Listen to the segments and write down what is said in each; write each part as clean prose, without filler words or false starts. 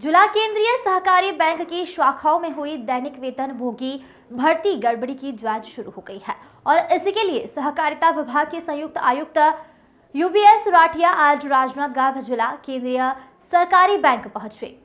जिला केंद्रीय सहकारी बैंक की शाखाओं में हुई दैनिक वेतन भोगी भर्ती गड़बड़ी की जांच शुरू हो गई है और इसी के लिए सहकारिता विभाग के संयुक्त आयुक्त यूबीएस राठिया आज राजनांदगांव जिला केंद्रीय सरकारी बैंक पहुंचे।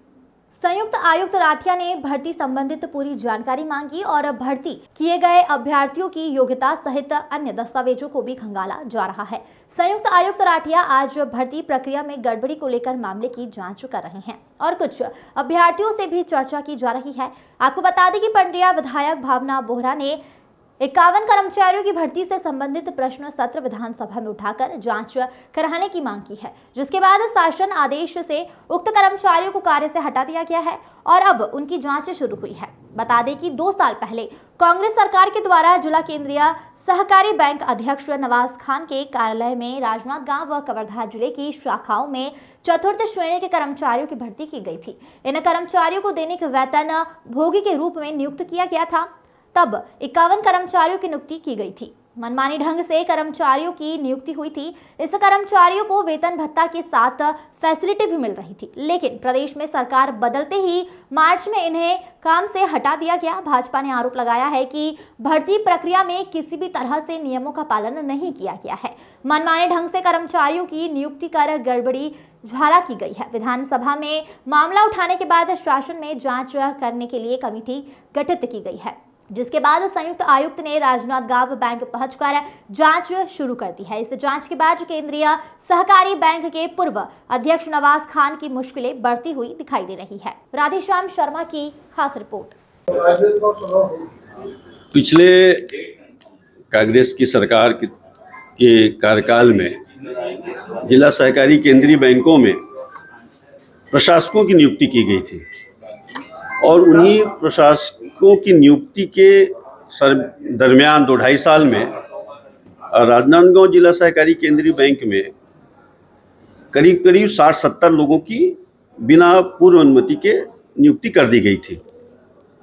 संयुक्त आयुक्त राठिया ने भर्ती संबंधित पूरी जानकारी मांगी और भर्ती किए गए अभ्यर्थियों की योग्यता सहित अन्य दस्तावेजों को भी खंगाला जा रहा है। संयुक्त आयुक्त राठिया आज भर्ती प्रक्रिया में गड़बड़ी को लेकर मामले की जांच कर रहे हैं और कुछ अभ्यर्थियों से भी चर्चा की जा रही है। आपको बता दें कि पंड्रिया विधायक भावना बोहरा ने 51 कर्मचारियों की भर्ती से संबंधित प्रश्न सत्र विधानसभा में उठाकर जांच कराने की मांग की है, जिसके बाद शासन आदेश से उक्त कर्मचारियों को कार्य से हटा दिया गया है और अब उनकी जांच शुरू हुई है। बता दें कि 2 साल पहले कांग्रेस सरकार के द्वारा जिला केंद्रीय सहकारी बैंक अध्यक्ष नवाज खान के कार्यालय में राजनांदगांव व कवर्धा जिले की शाखाओं में 4th श्रेणी के कर्मचारियों की भर्ती की गई थी। इन कर्मचारियों को दैनिक वेतन भोगी के रूप में नियुक्त किया गया था। तब 51 कर्मचारियों की नियुक्ति की गई थी। मनमानी ढंग से कर्मचारियों की नियुक्ति हुई थी। इस कर्मचारियों को वेतन भत्ता के साथ फैसिलिटी भी मिल रही थी, लेकिन प्रदेश में सरकार बदलते ही मार्च में इन्हें काम से हटा दिया गया। भाजपा ने आरोप लगाया है कि भर्ती प्रक्रिया में किसी भी तरह से नियमों का पालन नहीं किया गया है। मनमाने ढंग से कर्मचारियों की नियुक्ति कर गड़बड़ी झाला की गई है। विधानसभा में मामला उठाने के बाद शासन में जांच करने के लिए कमेटी गठित की गई है, जिसके बाद संयुक्त आयुक्त ने राजनांदगांव बैंक पहुंचकर जांच शुरू कर दी है। इस जांच के बाद केंद्रीय सहकारी बैंक के पूर्व अध्यक्ष नवाज खान की मुश्किलें बढ़ती हुई दिखाई दे रही है। राधेश्याम शर्मा की खास रिपोर्ट। पिछले कांग्रेस की सरकार के कार्यकाल में जिला सहकारी केंद्रीय बैंकों में प्रशासकों की नियुक्ति की गई थी और उन्हीं प्रशासकों की नियुक्ति के दरमियान 2-2.5 साल में राजनांदगांव जिला सहकारी केंद्रीय बैंक में करीब 60-70 लोगों की बिना पूर्व अनुमति के नियुक्ति कर दी गई थी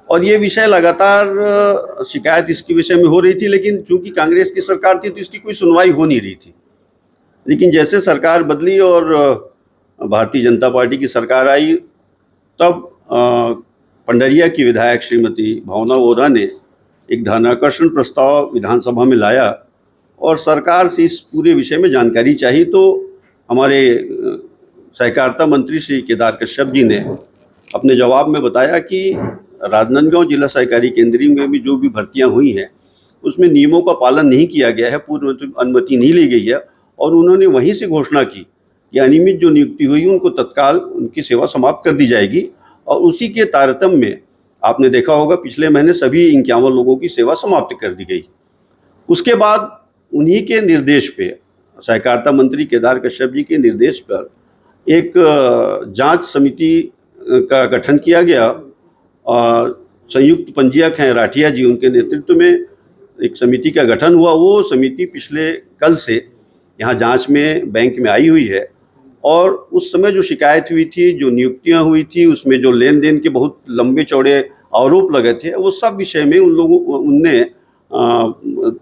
और ये विषय लगातार शिकायत इसके विषय में हो रही थी, लेकिन चूंकि कांग्रेस की सरकार थी तो इसकी कोई सुनवाई हो नहीं रही थी। लेकिन जैसे सरकार बदली और भारतीय जनता पार्टी की सरकार आई, तब पंडरिया की विधायक श्रीमती भावना बोहरा ने एक ध्यानाकर्षण प्रस्ताव विधानसभा में लाया और सरकार से इस पूरे विषय में जानकारी चाहिए। तो हमारे सहकारिता मंत्री श्री केदार कश्यप जी ने अपने जवाब में बताया कि राजनांदगांव जिला सहकारी केंद्रीय में भी जो भी भर्तियां हुई हैं उसमें नियमों का पालन नहीं किया गया है, पूर्व अनुमति नहीं ली गई है और उन्होंने वहीं से घोषणा की कि अनियमित जो नियुक्ति हुई उनको तत्काल उनकी सेवा समाप्त कर दी जाएगी। और उसी के तारतम्य में आपने देखा होगा पिछले महीने सभी 51 लोगों की सेवा समाप्त कर दी गई। उसके बाद उन्हीं के निर्देश पे सहकारिता मंत्री केदार कश्यप जी के निर्देश पर एक जांच समिति का गठन किया गया और संयुक्त पंजीयक हैं राठिया जी, उनके नेतृत्व में एक समिति का गठन हुआ। वो समिति पिछले कल से यहाँ जांच में बैंक में आई हुई है और उस समय जो शिकायत हुई थी, जो नियुक्तियां हुई थी, उसमें जो लेन देन के बहुत लंबे चौड़े आरोप लगे थे, वो सब विषय में उनने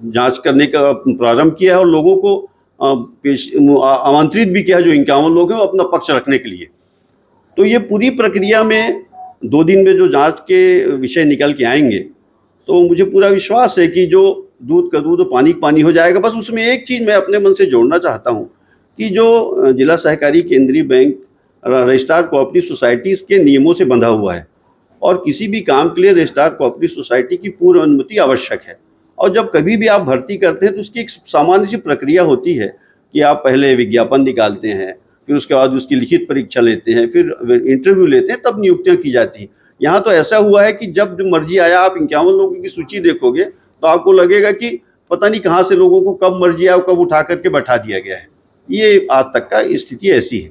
जांच करने का प्रारंभ किया और लोगों को आमंत्रित भी किया, जो 51 लोग हैं, वो अपना पक्ष रखने के लिए। तो ये पूरी प्रक्रिया में 2 दिन में जो जांच के विषय निकल के आएंगे तो मुझे पूरा विश्वास है कि जो दूध का दूध पानी का पानी हो जाएगा। बस उसमें एक चीज़ मैं अपने मन से जोड़ना चाहता हूँ कि जो जिला सहकारी केंद्रीय बैंक रजिस्ट्रार कोऑपरेटिव सोसाइटीज़ के नियमों से बंधा हुआ है और किसी भी काम के लिए रजिस्ट्रार कोऑपरेटिव सोसाइटी की पूर्व अनुमति आवश्यक है। और जब कभी भी आप भर्ती करते हैं तो उसकी एक सामान्य सी प्रक्रिया होती है कि आप पहले विज्ञापन निकालते हैं, फिर उसके बाद उसकी लिखित परीक्षा लेते हैं, फिर इंटरव्यू लेते हैं, तब नियुक्तियाँ की जाती हैं। यहाँ तो ऐसा हुआ है कि जब मर्जी आया, आप 51 लोगों की सूची देखोगे तो आपको लगेगा कि पता नहीं कहाँ से लोगों को कब मर्जी आया कब उठा करके बैठा दिया गया है। ये आज तक का स्थिति ऐसी है।